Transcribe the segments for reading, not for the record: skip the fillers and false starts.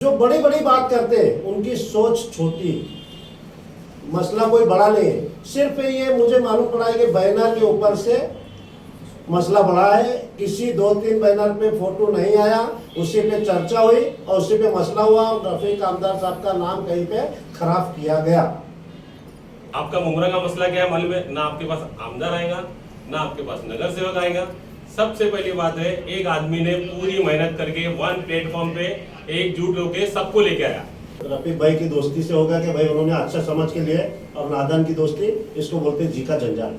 जो बड़ी बड़ी बात करते हैं उनकी सोच छोटी, मसला कोई बड़ा नहीं है। सिर्फ ये मुझे मालूम पड़ा है कि बैनर के ऊपर से मसला बड़ा है। किसी 2-3 बैनर पे फोटो नहीं आया, उसी पे चर्चा हुई और उसी पे मसला हुआ और रफीक आमदार साहब का नाम कहीं पे खराब किया गया। आपका मुमरा का मसला क्या है मालूम है? ना आपके पास आमदार आएगा, ना आपके पास नगर सेवक आएगा। सबसे पहली बात है, एक आदमी ने पूरी मेहनत करके वन प्लेटफॉर्म पे एकजुट होकर सबको लेके आया। रफीक भाई की दोस्ती से होगा कि भाई उन्होंने अच्छा समझ के लिए, और नादान की दोस्ती इसको बोलते जी का जंजाल।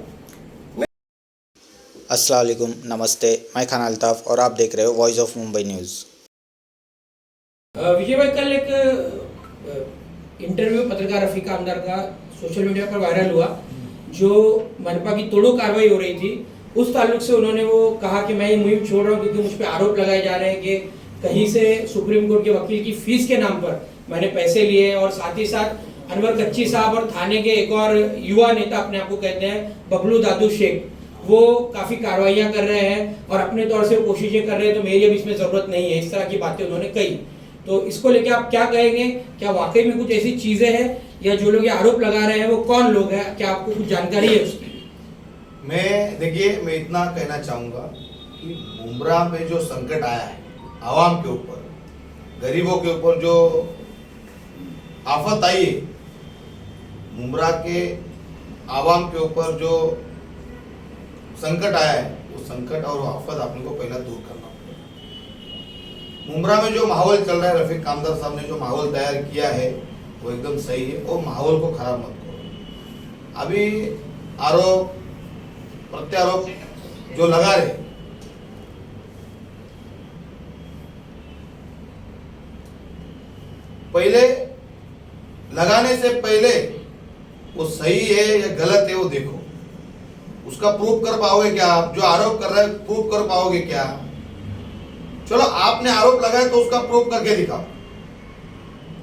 अस्सलाम वालेकुम, नमस्ते। मैं खान अल्ताफ और आप देख रहे हो वॉइस ऑफ मुंबई न्यूज़। विजय भाई, कल एक इंटरव्यू पत्रकार रफीक आमदार का सोशल मीडिया पर वायरल हुआ, जो मनपा की तोड़ो कार्रवाई हो रही थी उस ताल्लुक से उन्होंने वो कहा कि मैं ये मुहिम छोड़ रहा हूँ क्योंकि मुझ पर आरोप लगाए जा रहे हैं कि कहीं से सुप्रीम कोर्ट के वकील की फीस के नाम पर मैंने पैसे लिए, और साथ ही साथ अनवर कच्ची साहब और थाने के एक और युवा नेता अपने आप को कहते हैं बबलू दादू शेख, वो काफी कार्रवाइयां कर रहे हैं और अपने तौर से वो कोशिशें कर रहे हैं, तो मेरी अब इसमें जरूरत नहीं है। इस तरह की बातें उन्होंने कही। तो इसको लेके आप क्या कहेंगे? क्या वाकई में कुछ ऐसी चीजें हैं, या जो लोग ये आरोप लगा रहे हैं वो कौन लोग हैं? क्या आपको कुछ जानकारी है उसकी? मैं इतना कहना चाहूँगा कि मुमरा में जो संकट आया है आवाम के ऊपर, गरीबों के ऊपर जो आफत आई है, मुमरा के आवाम के ऊपर जो संकट आया है, वो संकट और आफत आपने को पहला दूर करना पड़ेगा। मुमरा में जो माहौल चल रहा है, रफीक आमदार साहब ने जो माहौल तैयार किया है वो एकदम सही है, और माहौल को खराब मत करो। अभी आरोप प्रत्यारोप जो लगा रहे, पहले लगाने से पहले वो सही है या गलत है वो देखो, उसका प्रूफ कर पाओगे क्या? आप जो आरोप कर रहे हैं प्रूफ कर पाओगे क्या? चलो आपने आरोप लगाया तो उसका प्रूफ करके दिखाओ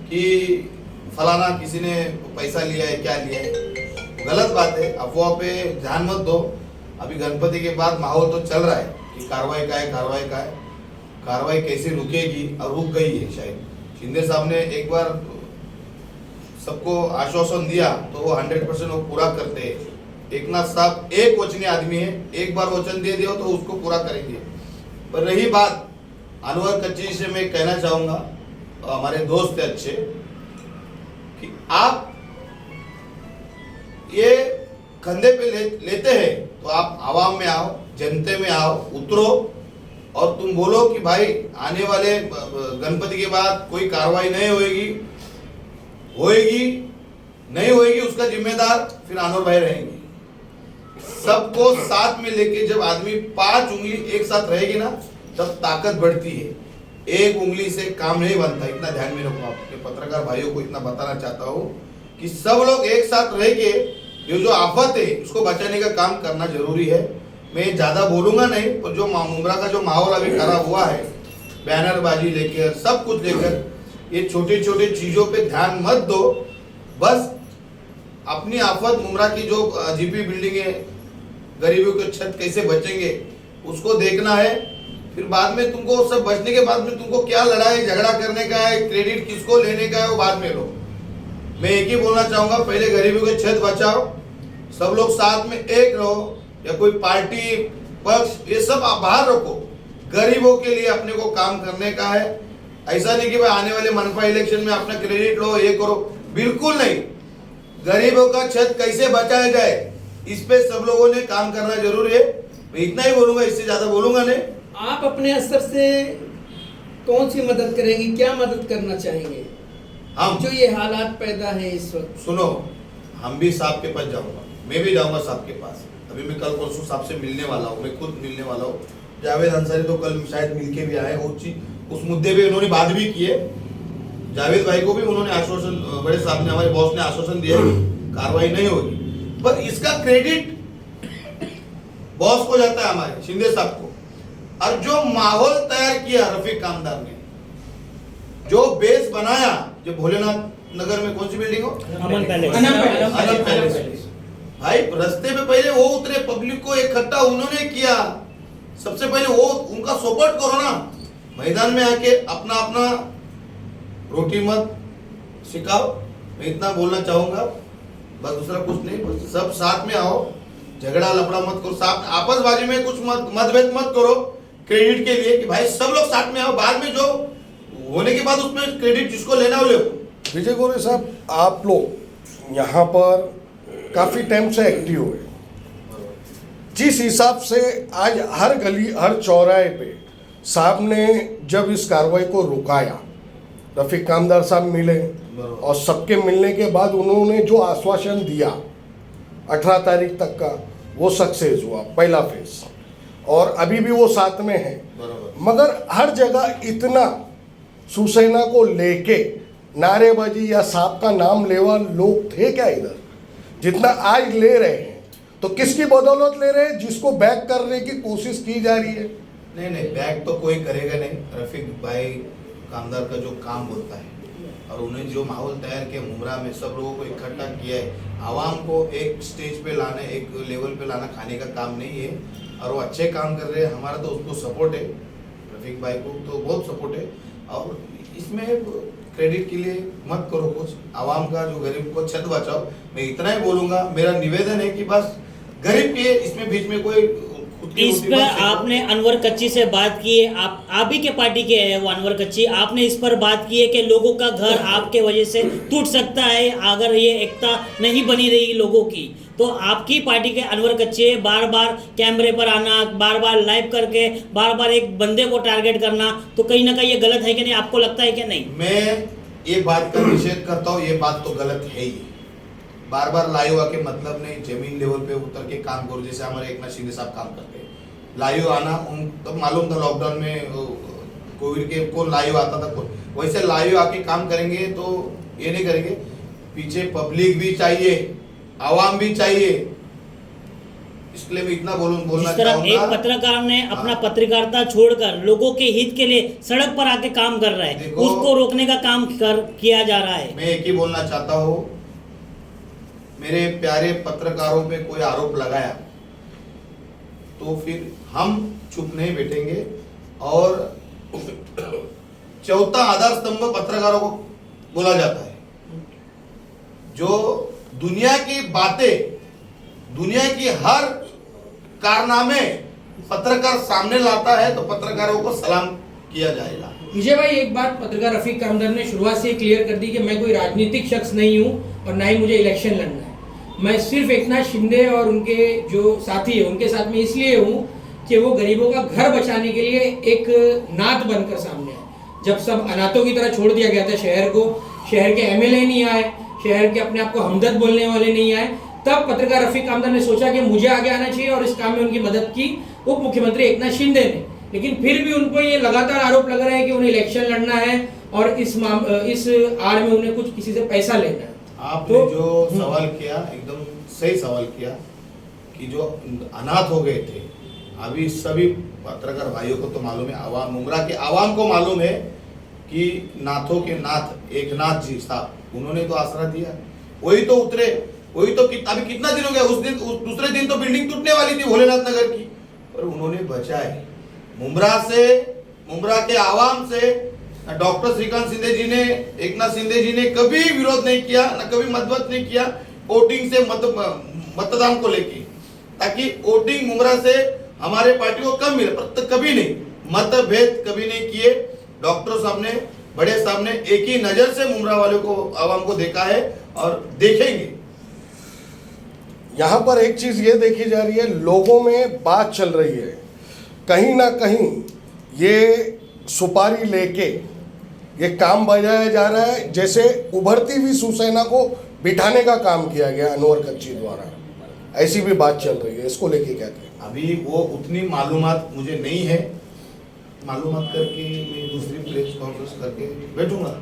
कि फलाना किसी ने पैसा लिया है, क्या लिया है। गलत बात है, अफवाह पे ध्यान मत दो। अभी गणपति के बाद माहौल तो चल रहा है कि कार्रवाई का है, कार्रवाई का है। कार्रवाई कैसे रुकेगी, और रुक गई है शायद। शिंदे साहब ने एक बार सबको आश्वासन दिया तो वो 100% वो पूरा करते हैं। एकनाथ साहब एक वचनी आदमी है, एक बार वचन दे दिया तो उसको पूरा करेंगे। पर रही बात अनवर कच्ची से, मैं कहना चाहूंगा, हमारे दोस्त है अच्छे, कि आप ये कंधे पे लेते हैं तो आप आवाम में आओ, जनते में आओ, उतरो और तुम बोलो कि भाई आने वाले गणपति के बाद कोई कार्रवाई नहीं होएगी, नहीं होएगी, उसका जिम्मेदार फिर अनवर भाई रहेंगे। सबको साथ में लेके जब आदमी 5 उंगली एक साथ रहेगी ना, तब ताकत बढ़ती है। एक उंगली से काम नहीं बनता, इतना ध्यान में रखो। अपने पत्रकार भाइयों को इतना बताना चाहता हूँ कि सब लोग एक साथ रह के ये जो आफत है उसको बचाने का काम करना जरूरी है। मैं ज्यादा बोलूंगा नहीं, पर जो मुमरा का जो माहौल अभी खराब हुआ है, बैनरबाजी लेकर सब कुछ लेकर, ये छोटे छोटे चीजों पे ध्यान मत दो। बस अपनी आफत, मुमरा की जो जीपी बिल्डिंग है, गरीबों के छत कैसे बचेंगे उसको देखना है। फिर बाद में तुमको सब बचने के बाद में तुमको क्या लड़ाई झगड़ा करने का है, क्रेडिट किसको लेने का है, वो बाद में लो। मैं एक ही बोलना चाहूंगा, पहले गरीबों के छत बचाओ, सब लोग साथ में एक रहो, या कोई पार्टी पक्ष ये सब आप बाहर रखो। गरीबों के लिए अपने को काम करने का है। ऐसा नहीं कि भाई आने वाले मनपा इलेक्शन में अपना क्रेडिट लो, ये करो, बिल्कुल नहीं। गरीबों का छत कैसे बचाया जाए, इस पे सब लोगों ने काम करना जरूरी है। मैं इतना ही बोलूंगा, इससे ज्यादा बोलूंगा नहीं। आप अपने स्तर से कौन सी मदद करेंगे, क्या मदद करना चाहेंगे? हम जो ये हालात पैदा है इस वक्त, सुनो, हम भी साहब के पास जाऊंगा, मैं भी जाऊंगा साहब के पास। अभी मैं कल परसों साहब से मिलने वाला हूँ, मैं खुद मिलने वाला हूँ। जावेद अंसारी तो कल शायद मिलके भी आए, उस मुद्दे पे उन्होंने बात भी की है। जावेद भाई को भी उन्होंने आश्वासन, बड़े साहब ने, हमारे बॉस ने आश्वासन दिया कार्रवाई नहीं होगी, पर इसका क्रेडिट बॉस को जाता है, हमारे शिंदे साहब को। और जो माहौल तैयार किया रफीक आमदार ने, जो बेस बनाया, जो भोलेनाथ नगर में कौन सी बिल्डिंग हो, अनंत पैलेस, भाई रास्ते पे पहले वो उतरे, पब्लिक को इकट्ठा उन्होंने किया। सबसे पहले वो उनका सपोर्ट करो ना, मैदान में आके अपना अपना रोटी मत सिखाओ, मैं इतना बोलना चाहूंगा, बस दूसरा कुछ नहीं। बस सब साथ में आओ, झगड़ा लफड़ा मत करो, साथ आपसबाजी में कुछ मतभेद मत करो क्रेडिट के लिए कि भाई सब लोग साथ में आओ, बाद में जो होने के बाद उसमें क्रेडिट जिसको लेना हो ले। विजय गोरे साहब, आप लोग यहाँ पर काफ़ी टाइम से एक्टिव हुए, जिस हिसाब से आज हर गली हर चौराहे पे साहब ने जब इस कार्रवाई को रुकाया, रफीक कामदार साहब मिले और सबके मिलने के बाद उन्होंने जो आश्वासन दिया 18 तारीख तक का, वो सक्सेस हुआ पहला फेज, और अभी भी वो साथ में है। मगर हर जगह इतना शिवसेना को लेके नारेबाजी या साहब का नाम लेवा लोग थे क्या इधर, जितना आज ले रहे हैं? तो किसकी बदौलत ले रहे हैं? जिसको बैक करने की कोशिश की जा रही है। नहीं, बैक तो कोई करेगा नहीं। रफीक भाई कामदार का जो काम होता है और उन्हें जो माहौल तैयार किया मुमरा में, सब लोगों को इकट्ठा किया है, आवाम को एक स्टेज पे लाना, एक लेवल पे लाना खाने का काम नहीं है, और वो अच्छे काम कर रहे हैं। हमारा तो उसको सपोर्ट है, रफीक भाई को तो बहुत सपोर्ट है। और इसमें क्रेडिट के लिए मत करो कुछ, आवाम का जो गरीब को छत बचाओ। मैं इतना ही बोलूंगा, मेरा निवेदन है कि बस गरीब के इसमें बीच में कोई इस पर आपने अनवर कच्ची से बात की है, आप ही के पार्टी के है वो अनवर कच्ची, आपने इस पर बात की है कि लोगों का घर आपके वजह से टूट सकता है अगर ये एकता नहीं बनी रही लोगों की। तो आपकी पार्टी के अनवर कच्ची बार बार कैमरे पर आना, बार बार लाइव करके बार बार एक बंदे को टारगेट करना, तो कहीं ना कहीं ये गलत है कि नहीं, आपको लगता है कि नहीं? मैं ये बात का निषेध करता हूँ, ये बात तो गलत है ही। बार बार लाइव आके मतलब नहीं, जमीन लेवल पे उतर के काम करो, जैसे हमारे एकनाथ शिंदे साहब काम करते हैं। लाइव आना उन तब मालूम था लॉकडाउन में कोविड के कौन लाइव आता था, वैसे लाइव आके काम करेंगे तो ये नहीं करेंगे। पीछे पब्लिक भी चाहिए, आवाम भी चाहिए, इसलिए मैं इतना बोलना जिस तरह चाहूंगा। एक पत्रकार ने अपना पत्रकारिता छोड़कर लोगों के हित के लिए सड़क पर आके काम कर रहा है, उसको रोकने का काम किया जा रहा है। मैं एक ही बोलना चाहता हूँ, मेरे प्यारे पत्रकारों पे कोई आरोप लगाया तो फिर हम चुप नहीं बैठेंगे, और चौथा आधार स्तंभ पत्रकारों को बोला जाता है। जो दुनिया की बातें, दुनिया की हर कारनामे पत्रकार सामने लाता है तो पत्रकारों को सलाम किया जाएगा। विजय भाई, एक बात पत्रकार रफीक कामदार ने शुरुआत से क्लियर कर दी कि मैं कोई राजनीतिक शख्स नहीं हूं और ना ही मुझे इलेक्शन लड़ना है। मैं सिर्फ एकनाथ शिंदे और उनके जो साथी है उनके साथ में इसलिए हूँ कि वो गरीबों का घर बचाने के लिए एक नात बनकर सामने आए। जब सब अनाथों की तरह छोड़ दिया गया था शहर को, शहर के एमएलए नहीं आए, शहर के अपने आप को हमदर्द बोलने वाले नहीं आए, तब पत्रकार रफीक कामदार ने सोचा कि मुझे आगे आना चाहिए, और इस काम में उनकी मदद की उप मुख्यमंत्री एकनाथ शिंदे ने। लेकिन फिर भी उनको ये लगातार आरोप लग रहे हैं कि उन्हें इलेक्शन लड़ना है और इस आड़ में उन्हें कुछ किसी से पैसा लेना है। आपने जो सवाल किया एकदम सही सवाल किया कि जो अनाथ हो गए थे, अभी सभी पत्रकार भाइयों को तो मालूम है, आवाम मुमरा के आवाम को मालूम है कि नाथों के नाथ एकनाथ जी साहब उन्होंने तो आसरा दिया, वही तो उतरे, वही तो अभी कितना दिन हो गया, उस दिन दूसरे दिन तो बिल्डिंग टूटने वाली थी भोलेनाथ नगर की, पर उन्होंने बचाए। मुमरा के आवाम से डॉक्टर श्रीकांत शिंदे जी ने, एकनाथ शिंदे जी ने कभी विरोध नहीं किया, न कभी मतभेद नहीं किया वोटिंग से मतदान को लेके, ताकि वोटिंग मुमरा से हमारे पार्टी को कम मिले, पर कभी नहीं मतभेद कभी नहीं किए। डॉक्टर साहब ने, बड़े साहब ने एक ही नजर से मुमरा वालों को, आवाम को देखा है और देखेंगे। यहाँ पर एक चीज ये देखी जा रही है, लोगों में बात चल रही है, कहीं ना कहीं ये सुपारी लेके ये काम बजाया जा रहा है, जैसे उभरती हुई शिवसेना को बिठाने का काम किया गया अनवर कच्ची द्वारा, ऐसी भी बात चल रही है। इसको लेके क्या कहें? अभी वो उतनी मालूमात मुझे नहीं है, मालूमात करके मैं दूसरी प्रेस कॉन्फ्रेंस करके बैठूंगा।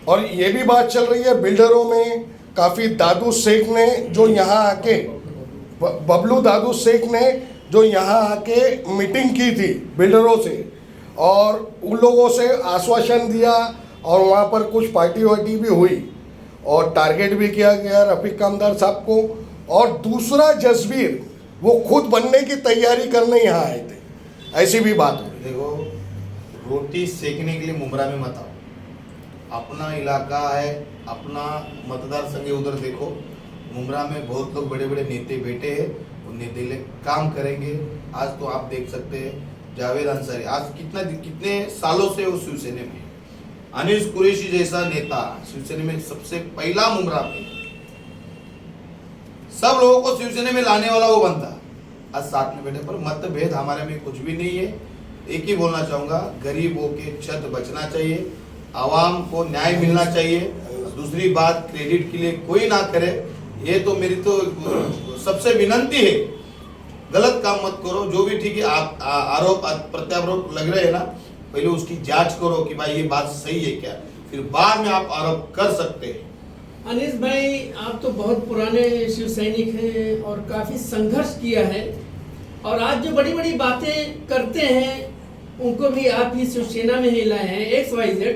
और ये भी बात चल रही है बिल्डरों में, काफ़ी दादू शेख ने जो यहाँ आके, बबलू दादू शेख ने जो यहाँ आके मीटिंग की थी बिल्डरों से और उन लोगों से आश्वासन दिया, और वहाँ पर कुछ पार्टी वार्टी भी हुई और टारगेट भी किया गया रफीक कामदार साहब को, और दूसरा जसबीर वो खुद बनने की तैयारी करने यहाँ आए थे, ऐसी भी बात हुई। देखो, रोटी सेकने के लिए मुमरा में मत आओ, अपना इलाका है, अपना मतदार संघ है, उधर देखो मुमरा में बहुत लोग बड़े बड़े नेते बैठे हैं, वो नेते ले काम करेंगे। आज तो आप देख सकते हैं जावेद अंसारी आज कितने सालों से वो शिवसेना में, अनिस कुरैशी जैसा नेता शिवसेना में सबसे पहला मुमरा में सब लोगों को शिवसेना में लाने वाला वो बनता, आज साथ में बैठे। पर मतभेद हमारे में कुछ भी नहीं है। एक ही बोलना चाहूंगा, गरीबों के छत बचना चाहिए, आवाम को न्याय मिलना चाहिए। दूसरी बात, क्रेडिट के लिए कोई ना करे, ये तो मेरी तो सबसे विनंती है, गलत काम मत करो। जो भी ठीक है, आप आरोप प्रत्यारोप लग रहे हैं ना, पहले उसकी जांच करो कि भाई ये बात सही है क्या, फिर बाद में आप आरोप कर सकते हैं। अनिस भाई, आप तो बहुत पुराने शिव सैनिक हैं और काफ़ी संघर्ष किया है, और आज जो बड़ी बड़ी बातें करते हैं उनको भी आप ही शिवसेना में ही लाए हैं XYZ,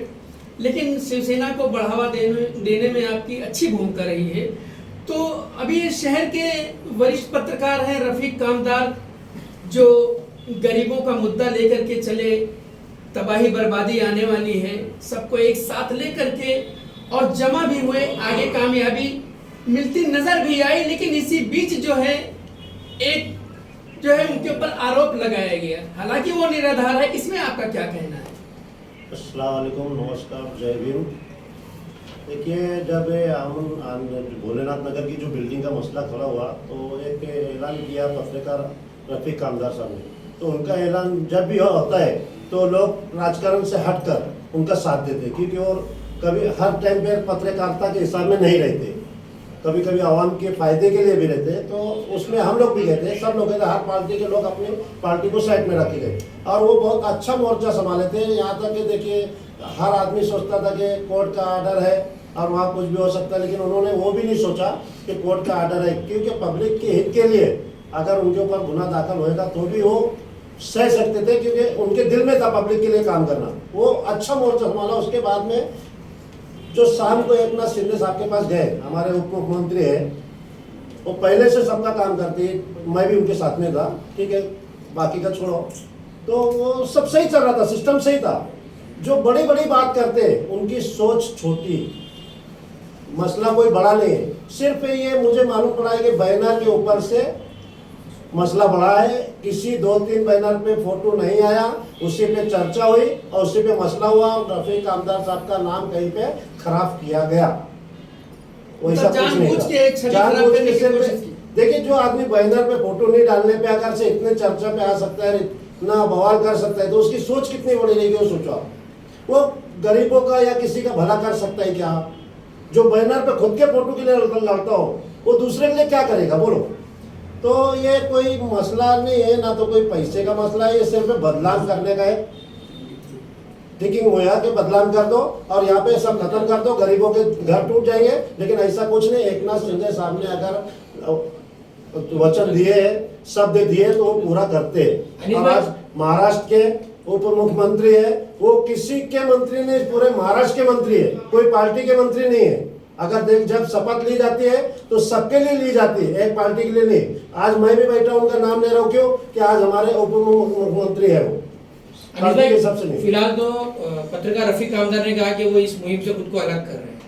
लेकिन शिवसेना को बढ़ावा देने में आपकी अच्छी भूमिका रही है। तो अभी शहर के वरिष्ठ पत्रकार हैं रफीक कामदार, जो गरीबों का मुद्दा लेकर के चले, तबाही बर्बादी आने वाली है, सबको एक साथ लेकर के और जमा भी हुए, आगे कामयाबी मिलती नजर भी आई। लेकिन इसी बीच जो है उनके ऊपर आरोप लगाया गया, हालांकि वो निराधार है। इसमें आपका क्या कहना है? अस्सलाम वालेकुम, नमस्कार, जय भीम। देखिए, जब भोलेनाथ नगर की जो बिल्डिंग का मसला खड़ा हुआ तो एक ऐलान किया पत्रकार रफीक कामदार साहब ने। तो उनका ऐलान जब भी होता है तो लोग राजकारण से हटकर उनका साथ देते, क्योंकि और कभी हर टाइम पे पत्रकारिता के हिसाब में नहीं रहते, कभी कभी आवाम के फायदे के लिए भी रहते हैं। तो उसमें हम लोग भी कहते हैं, सब लोग कहते हैं, हर पार्टी के लोग अपनी पार्टी को साइड में रखे गए और वो बहुत अच्छा मोर्चा संभाले थे। यहाँ तक कि देखिए, हर आदमी सोचता था कि कोर्ट का आर्डर है और वहाँ कुछ भी हो सकता है, लेकिन उन्होंने वो भी नहीं सोचा कि कोर्ट का आर्डर है, क्योंकि पब्लिक के हित के लिए अगर उनके ऊपर गुना दाखिल होएगा तो भी वो सह सकते थे, क्योंकि उनके दिल में था पब्लिक के लिए काम करना। वो अच्छा मोर्चा संभाला। उसके बाद में जो शाम को एकनाथ शिंदे साहब के पास गए, हमारे उप मुख्यमंत्री है, वो पहले से सबका काम करती है, मैं भी उनके साथ में था, ठीक है, बाकी का छोड़ो। तो वो सब सही चल रहा था, सिस्टम सही था। जो बड़ी बड़ी बात करते उनकी सोच छोटी, मसला कोई बड़ा नहीं है। सिर्फ ये मुझे मालूम पड़ा है कि बैनर के ऊपर से मसला बड़ा है। किसी 2-3 बैनर पे फोटो नहीं आया, उसी पे चर्चा हुई और उसी पे मसला हुआ और रफीक कामदार साहब का नाम कहीं पे खराब किया गया। वैसा कुछ नहीं था, जानबूझ के सिर्फ। देखिए, जो आदमी बैनर पे फोटो नहीं डालने पे अगर से इतने चर्चा पे आ सकता है, इतना बवाल कर सकता है, तो उसकी सोच कितनी बड़ी रहेगी। वो सोचो, वो गरीबों का या किसी का भला कर सकता है क्या? जो बैनर पे खुद के फोटो के लिए लड़ता हो, वो दूसरे के लिए क्या करेगा, बोलो? तो ये कोई मसला नहीं है, ना तो कोई पैसे का मसला है, ये सिर्फ बदलाव करने का है। टिकिंग हुआ कि बदलाव कर दो और यहाँ पे सब खत्म कर दो, गरीबों के घर टूट जाएंगे। लेकिन ऐसा कुछ नहीं। एकनाथ शिंदे साहब ने अगर वचन दिए, शब्द दिए, तो वो पूरा करते हैं। और आज महाराष्ट्र के उप मुख्यमंत्री है, वो किसी के मंत्री नहीं, पूरे महाराष्ट्र के मंत्री है, कोई पार्टी के मंत्री नहीं है। अगर देख, जब शपथ ली जाती है तो सबके लिए ली जाती है, एक पार्टी के लिए नहीं। आज मैं भी बैठा, उनका नाम ले रहा हूँ, क्यों कि आज हमारे उप मुख्यमंत्री है, वो पार्टी के सबसे नहीं। फिलहाल तो पत्रकार रफीक कामदार ने कहा कि वो इस मुहिम से खुद को अलग कर रहे हैं,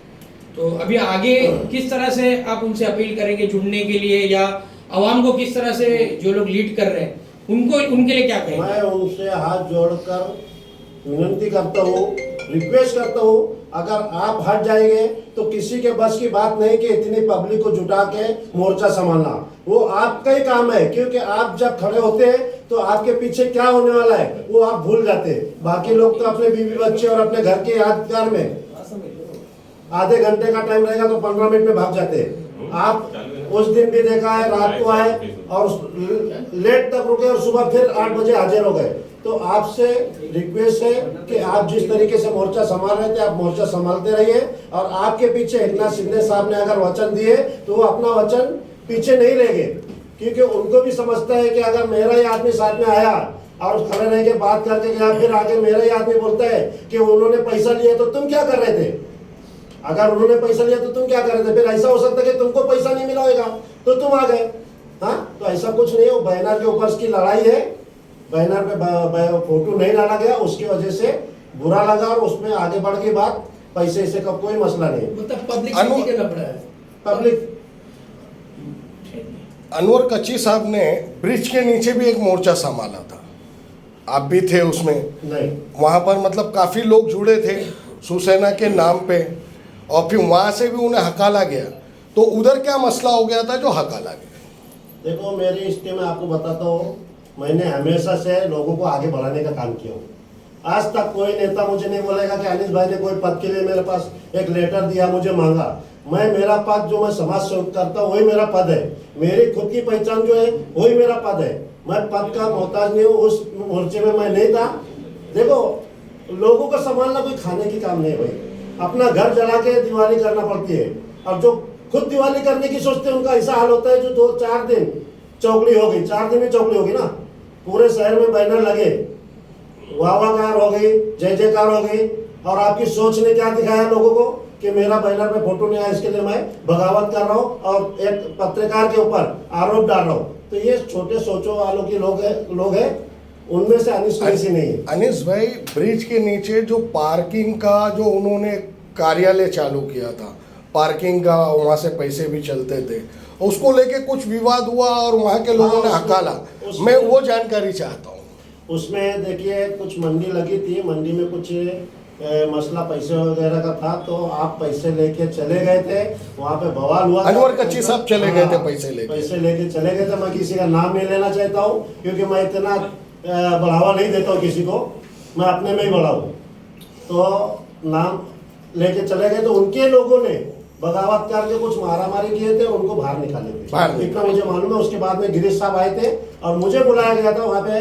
तो अभी आगे किस तरह से आप उनसे अपील करेंगे जुड़ने के लिए, या आवाम को किस तरह से, जो लोग लीड कर रहे हैं उनको, उनके लिए क्या कहेंगे? मैं उनसे हाथ जोड़कर विनती करता हूँ, रिक्वेस्ट करता हूँ, अगर आप हट जाएंगे तो किसी के बस की बात नहीं कि इतनी पब्लिक को जुटा के मोर्चा संभालना। वो आपका ही काम है, क्योंकि आप जब खड़े होते हैं तो आपके पीछे क्या होने वाला है वो आप भूल जाते हैं। बाकी लोग तो अपने बीवी बच्चे और अपने घर के यादगार में आधे घंटे का टाइम रहेगा तो 15 मिनट में भाग जाते हैं। आप उस दिन भी देखा है, रात को आए और लेट तक रुके और सुबह फिर 8 बजे हाजिर हो गए। तो आपसे रिक्वेस्ट है कि आप जिस तरीके से मोर्चा संभाल रहे थे, आप मोर्चा संभालते रहिए। और आपके पीछे एकनाथ शिंदे साहब ने अगर वचन दिए तो वो अपना वचन पीछे नहीं लेंगे, क्योंकि उनको भी समझता है कि अगर मेरा ही आदमी साथ में आया और खड़े रह के बात करके गया, फिर आगे मेरा ही आदमी बोलता है कि उन्होंने पैसा लिया तो तुम क्या कर रहे थे, अगर उन्होंने पैसा लिया तो तुम क्या कर रहे थे। फिर ऐसा हो सकता है कि तुमको पैसा नहीं मिला होगा तो तुम आ गए। हाँ, तो ऐसा कुछ नहीं है। वो बैनर के ऊपर की लड़ाई है, बैनर पे फोटो नहीं डाला गया, उसकी वजह से बुरा लगा और उसमें आगे बढ़ के बात पैसे से का कोई मसला नहीं। मतलब पब्लिक अनु- के लफड़ा है। पब्लिक अनवर कच्ची साहब ने ब्रिज के नीचे भी एक मोर्चा संभाला था, आप भी थे उसमें। नहीं, वहाँ पर मतलब काफ़ी लोग जुड़े थे शिवसेना के नाम पे, और फिर वहाँ से भी उन्हें हकाला गया। तो उधर क्या मसला हो गया था जो हकाला गया? देखो मेरी हिस्ट्री में आपको बताता हूँ, मैंने हमेशा से लोगों को आगे बढ़ाने का काम किया हूँ। आज तक कोई नेता मुझे नहीं बोलेगा कि अनिश भाई ने कोई पद के लिए मेरे पास एक लेटर दिया, मुझे मांगा। मैं मेरा पद जो मैं समाज सेवा करता हूँ वही मेरा पद है, मेरी खुद की पहचान जो है वही मेरा पद है। मैं पद का मोहताज नहीं हूँ, उस मोर्चे में मैं नहीं था। देखो लोगों को संभालना कोई खाने की काम नहीं है भाई, अपना घर जला के दिवाली करना पड़ती है। और जो खुद दिवाली करने की सोचते हैं उनका ऐसा हाल होता है जो 2-4 दिन चौकड़ी हो गई, 4 दिन में चौकड़ी होगी ना, पूरे शहर में बैनर लगे, वाहवाकार हो गई, जय जयकार हो गई। और आपकी सोच ने क्या दिखाया लोगों को कि मेरा बैनर पे फोटो नहीं आया, इसके लिए मैं बगावत कर रहा हूँ और एक पत्रकार के ऊपर आरोप डाल रहा हूँ। तो ये छोटे सोचों वालों के लोग हैं, उनमें से अनिश वैसी नहीं है। अनिश भाई, ब्रिज के नीचे जो पार्किंग का जो उन्होंने कार्यालय चालू किया था, पार्किंग का, वहाँ से पैसे भी चलते थे, उसको लेके कुछ विवाद हुआ और वहाँ के लोगों ने हकाला। मैं वो जानकारी चाहता हूँ। उसमें देखिए कुछ मंडी लगी थी, मंडी में कुछ मसला पैसे वगैरह का था, तो आप पैसे लेके चले गए थे, वहाँ पे बवाल हुआ। अनवर कच्ची साहब चले गए थे पैसे लेके चले गए थे। मैं किसी का नाम नहीं लेना चाहता हूँ क्योंकि मैं इतना बढ़ावा नहीं देता हूँ किसी को, मैं अपने में ही बढ़ाऊँ। तो नाम लेके चले गए तो उनके लोगों ने बगावत करके कुछ मारामारी किए थे और उनको बाहर निकाले थे, इतना मुझे मालूम है। उसके बाद में गिरीश साहब आए थे और मुझे बुलाया गया था, वहाँ पे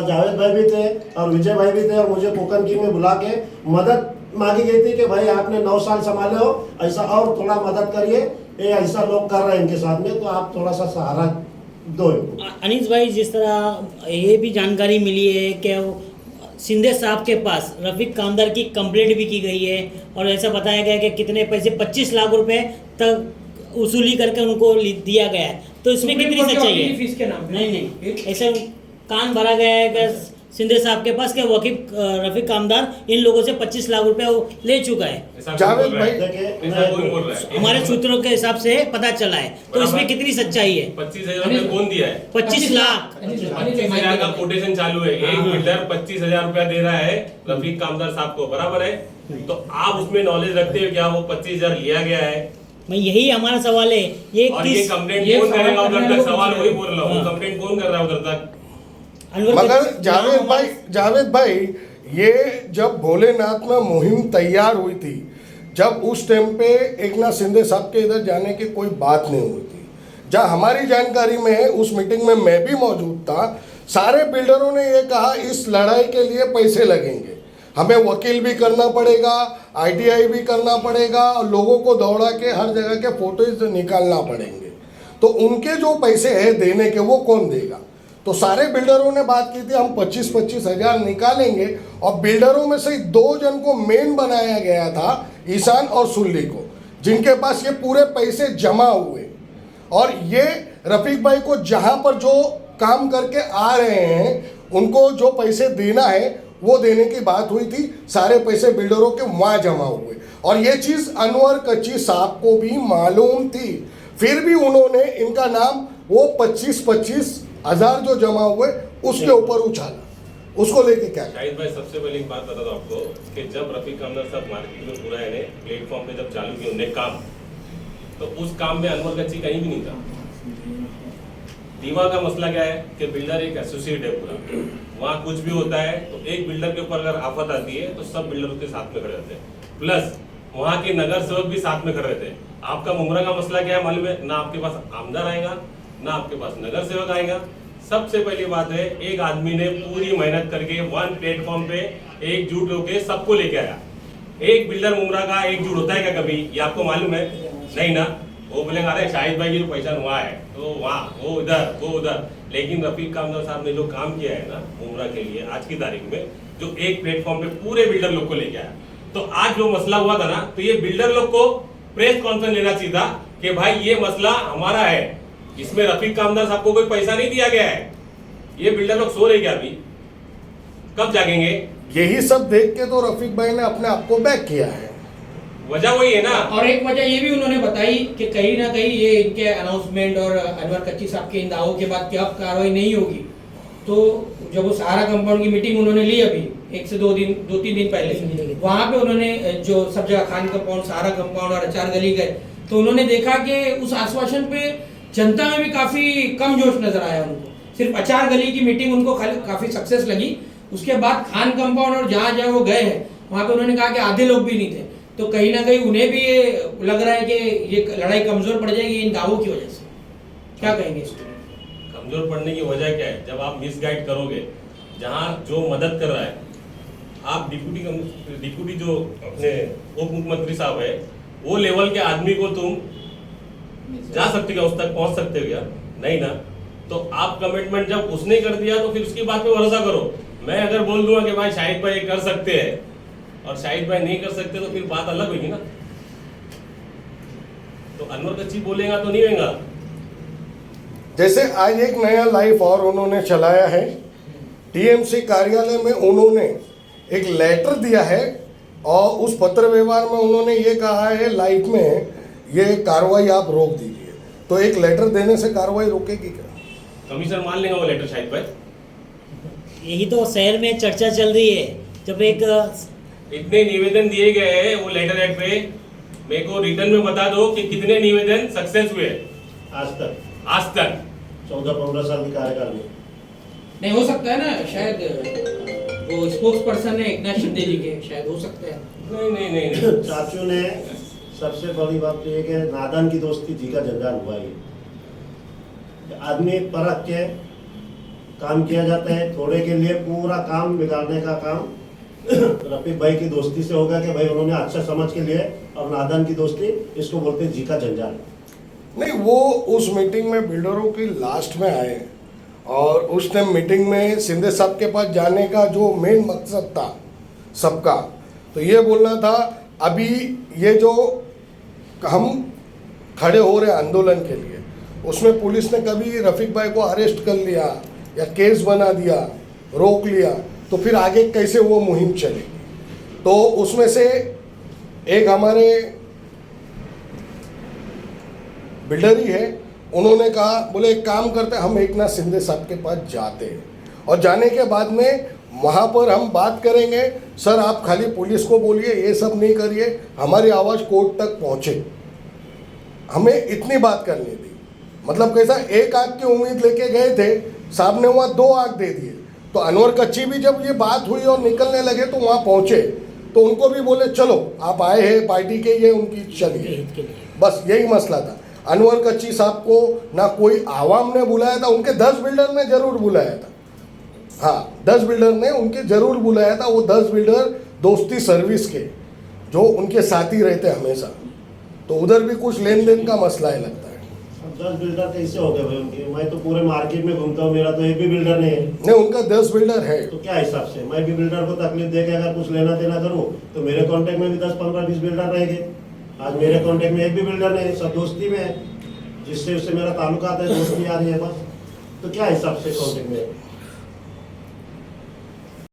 जावेद भाई भी थे और विजय भाई भी थे, और मुझे कोकन की में बुला के मदद मांगी गई थी कि भाई आपने 9 साल संभाले हो, ऐसा और थोड़ा मदद करिए, ये ऐसा लोग कर रहे हैं इनके साथ में, तो आप थोड़ा सा सहारा दो। अनिश भाई, जिस तरह ये भी जानकारी मिली है कि सिंधे साहब के पास रफीक कामदार की कंप्लेंट भी की गई है और ऐसा बताया गया कि कितने पैसे 25 लाख रुपए तक वसूली करके उनको दिया गया है, तो इसमें कितनी सच्चाई है? फीस के नाम पे। नहीं, ऐसे कान भरा गया है कि सिंधे साहब के पास के वकील रफीक कामदार इन लोगों से 25 लाख रुपए ले चुका है। जावेद भाई, हमारे सूत्रों के हिसाब से पता चला है, तो इसमें कितनी सच्चाई है? 25,000 रुपये कौन दिया है? 25 लाख 25,000 का कोटेशन चालू है। एक बिल्डर 25,000 रुपया दे रहा है रफीक कामदार साहब को, बराबर है? तो आप उसमें नॉलेज रखते हो क्या वो 25,000 लिया गया है? मैं यही हमारा सवाल है। ये और ये कंप्लेंट कौन करेगा उधर तक? सवाल वही बोल रहा हूँ, कंप्लेंट कौन कर रहा है उधर तक? मगर जावेद भाई, ये जब भोलेनाथ में मुहिम तैयार हुई थी, जब उस टाइम पे एकनाथ शिंदे साहब के इधर जाने की कोई बात नहीं हुई थी। जहाँ हमारी जानकारी में है, उस मीटिंग में मैं भी मौजूद था, सारे बिल्डरों ने ये कहा इस लड़ाई के लिए पैसे लगेंगे, हमें वकील भी करना पड़ेगा, ITI भी करना पड़ेगा, और लोगों को दौड़ा के हर जगह के फोटोज निकालना पड़ेंगे। तो उनके जो पैसे हैं देने के, वो कौन देगा? तो सारे बिल्डरों ने बात की थी हम 25-25 हज़ार निकालेंगे, और बिल्डरों में से 2 जन को मेन बनाया गया था, ईशान और सुल्ली को, जिनके पास ये पूरे पैसे जमा हुए। और ये रफीक भाई को जहाँ पर जो काम करके आ रहे हैं उनको जो पैसे देना है वो देने की बात हुई थी, सारे पैसे बिल्डरों के वहाँ जमा हुए। और ये चीज़ अनवर कच्ची साहब को भी मालूम थी, फिर भी उन्होंने इनका नाम वो 25-25 हज़ार जो जमा हुए उसके ऊपर उछाला। उसको लेके क्या? शाहिद भाई, सबसे पहले एक बात बता दो आपको कि जब रफीक कामदार साहब मार्केट में पूरा है प्लेटफॉर्म पे जब चालू किया उन्हें काम, तो उस काम में अनवर कच्ची कहीं भी नहीं था। दीवा का मसला क्या है कि बिल्डर एक एसोसिएट है पूरा, वहाँ कुछ भी होता है तो एक बिल्डर के ऊपर अगर आफत आती है तो सब बिल्डर उसके साथ में खड़े रहते हैं, प्लस वहाँ के नगर सेवक भी साथ में खड़े रहते हैं। आपका मुमरा का मसला क्या है मालूम है? ना आपके पास आमदार आएगा, ना आपके पास नगर सेवक आएगा। सबसे पहली बात है, एक आदमी ने पूरी मेहनत करके वन प्लेटफॉर्म पे एकजुट होकर सबको लेके आया। एक बिल्डर मुमरा का एकजुट होता है क्या कभी? ये आपको मालूम है? नहीं ना। वो बोलेंगे अरे शाहिद भाई की जो पहचान हुआ है तो वहाँ वो उधर। लेकिन रफीक कामदार साहब ने जो काम किया है ना मुमरा के लिए आज की तारीख में, जो एक प्लेटफॉर्म पे पूरे बिल्डर लोग को लेके आया, तो आज जो मसला हुआ था ना, तो ये बिल्डर लोग को प्रेस कॉन्फ्रेंस लेना चाहिए था कि भाई ये मसला हमारा है, इसमें रफीक कामदार साहब को कोई पैसा नहीं दिया गया है। ये बिल्डर लोग सो रहे क्या अभी? कब जागेंगे? यही सब देख के तो रफीक भाई ने अपने आप को बैक किया है। वजह वही है ना। और एक वजह ये भी उन्होंने बताई कि कहीं ना कहीं ये इनके अनाउंसमेंट और अनवर कच्ची साहब के इन दावों के बाद कि अब कार्रवाई नहीं होगी, तो जब वो सहारा कंपाउंड की मीटिंग उन्होंने ली अभी 1 से 2-3 दिन पहले, वहां पे उन्होंने जो सब जगह खान कंपाउंड, सहारा कंपाउंड और अचार गली गए, तो उन्होंने देखा कि उस आश्वासन पे जनता में भी काफी कम जोश नजर आया उनको। सिर्फ अचार गली की मीटिंग उनको काफी सक्सेस लगी, उसके बाद खान कंपाउंड और जहाँ जहाँ वो गए हैं वहां पे उन्होंने कहा कि आधे लोग भी नहीं थे। तो कहीं ना कहीं उन्हें भी ये लग रहा है कि ये लड़ाई कमजोर पड़ जाएगी इन दावों की वजह से। क्या कहेंगे इस पर? कमजोर पड़ने की वजह क्या है? जब आप मिसगाइड करोगे, जहां जो मदद कर रहा है, आप डिप्यूटी जो अपने उप मुख्यमंत्री साहब है, वो लेवल के आदमी को तुम जा सकते हो, उस तक पहुंच सकते हो क्या? नहीं ना। तो आप कमिटमेंट जब उसने कर दिया तो फिर उसकी बात पे भरोसा करो। मैं अगर बोल दूंगा कि भाई शाहिद भाई कर सकते हैं और शाहिद भाई नहीं कर सकते, तो फिर बात अलग होगी ना। तो अनवर कच्ची बोलेगा तो नहीं होगा। जैसे आज एक नया लाइफ और उन्होंने चलाया है, टीएमसी कार्यालय में उन्होंने एक लेटर दिया है और उस पत्र व्यवहार में उन्होंने ये कहा है लाइफ में ये कार्रवाई आप रोक दीजिए। तो एक लेटर देने से कार्रवाई रोकेगी क्या? कमिश्नर मान लेगा वो लेटर शाहिद भाई। यही तो शहर में चर्चा चल रही है। जब एक इतने निवेदन दिए गए हैं वो लेटर हेड पे, मेरे को रिटर्न में बता दो कि कितने निवेदन सक्सेस हुए आज तक 14-15 साल के कार्यकाल में। नहीं हो सकता है ना, शायद वो स्पोक्स पर्सन है एकनाथ शिंदे जी के, शायद हो सकता है। नहीं। चाचू ने सबसे बड़ी बात तो ये कि नादान की दोस्ती जी का जंजाल हुआ। ये आदमी परख के काम किया जाता है, थोड़े के लिए पूरा काम बिगाड़ने का काम रफीक भाई की दोस्ती से होगा कि भाई उन्होंने अच्छा समझ के लिए, और नादान की दोस्ती इसको बोलते हैं जी का जंजाल। नहीं, वो उस मीटिंग में बिल्डरों की लास्ट में आए और उस टाइम मीटिंग में शिंदे साहब के पास जाने का जो मेन मकसद था सबका, तो ये बोलना था अभी ये जो हम खड़े हो रहे आंदोलन के लिए, उसमें पुलिस ने कभी रफीक भाई को अरेस्ट कर लिया या केस बना दिया, रोक लिया, तो फिर आगे कैसे वो मुहिम चलेगी। तो उसमें से एक हमारे बिल्डर ही है, उन्होंने कहा, बोले एक काम करते हम एकनाथ शिंदे साहब के पास जाते हैं और जाने के बाद में वहाँ पर हम बात करेंगे। सर आप खाली पुलिस को बोलिए ये सब नहीं करिए, हमारी आवाज़ कोर्ट तक पहुँचे, हमें इतनी बात करनी थी। मतलब कैसा, एक आग की उम्मीद लेके गए थे, साहब ने वहाँ 2 आग दे दिए। तो अनवर कच्ची भी जब ये बात हुई और निकलने लगे तो वहाँ पहुँचे, तो उनको भी बोले चलो आप आए हैं पार्टी के, ये उनकी चलिए, बस यही मसला था। अनवर कच्ची साहब को ना कोई आवाम ने बुलाया था, उनके 10 बिल्डर ने जरूर बुलाया था। हाँ, 10 बिल्डर ने उनके जरूर बुलाया था। वो 10 बिल्डर दोस्ती सर्विस के जो उनके साथी रहते हमेशा, तो उधर भी कुछ लेन देन का मसला है लगता है। 10 बिल्डर कैसे हो गए भाई उनके? मैं तो पूरे मार्केट में घूमता हूँ, मेरा तो एक भी बिल्डर नहीं है। नहीं, उनका 10 बिल्डर है। तो क्या हिसाब से मैं भी बिल्डर को तकलीफ दे के अगर कुछ लेना देना करूँ तो मेरे कांटेक्ट में भी 10, 15, 20 बिल्डर रहेंगे। आज मेरे कांटेक्ट में एक भी बिल्डर नहीं है, सब दोस्ती में है, जिससे उससे मेरा ताल्लुकात है, दोस्ती आ रही है बस। तो क्या हिसाब से कांटेक्ट में